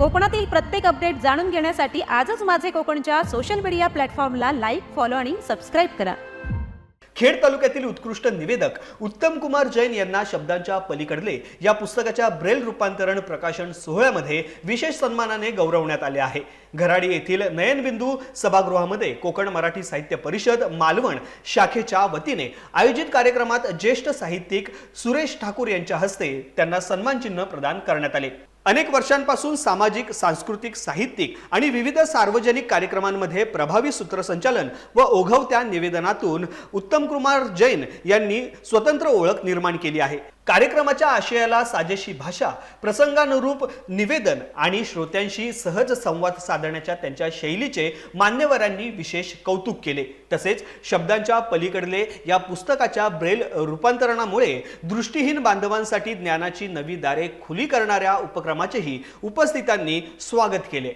कोकणातील प्रत्येक अपडेट जाणून घेण्यासाठी आजच माझे कोकणच्या सोशल मीडिया प्लॅटफॉर्मला लाईक, फॉलो आणि सबस्क्राईब करा. खेड तालुक्यातील उत्कृष्ट निवेदक उत्तम कुमार जैन यांना शब्दांच्या पलीकडले या पुस्तकाच्या ब्रेल रूपांतरण प्रकाशन सोहळ्यामध्ये विशेष सन्मानाने गौरवण्यात आले आहे. घराडी येथील नयनबिंदू सभागृहामध्ये कोकण मराठी साहित्य परिषद मालवण शाखेच्या वतीने आयोजित कार्यक्रमात ज्येष्ठ साहित्यिक सुरेश ठाकूर यांच्या हस्ते त्यांना सन्मान चिन्ह प्रदान करण्यात आले. अनेक वर्षांपासून सामाजिक, सांस्कृतिक, साहित्यिक आणि विविध सार्वजनिक कार्यक्रमांमध्ये प्रभावी सूत्रसंचालन व ओघवत्या निवेदनातून उत्तम कुमार जैन यांनी स्वतंत्र ओळख निर्माण केली आहे. कार्यक्रमाच्या आशयाला साजेशी भाषा, प्रसंगानुरूप निवेदन आणि श्रोत्यांशी सहज संवाद साधण्याच्या त्यांच्या शैलीचे मान्यवरांनी विशेष कौतुक केले. तसेच शब्दांच्या पलीकडले या पुस्तकाच्या ब्रेल रूपांतरणामुळे दृष्टीहीन बांधवांसाठी ज्ञानाची नवी दारे खुली करणाऱ्या उपक्रमाचेही उपस्थितांनी स्वागत केले.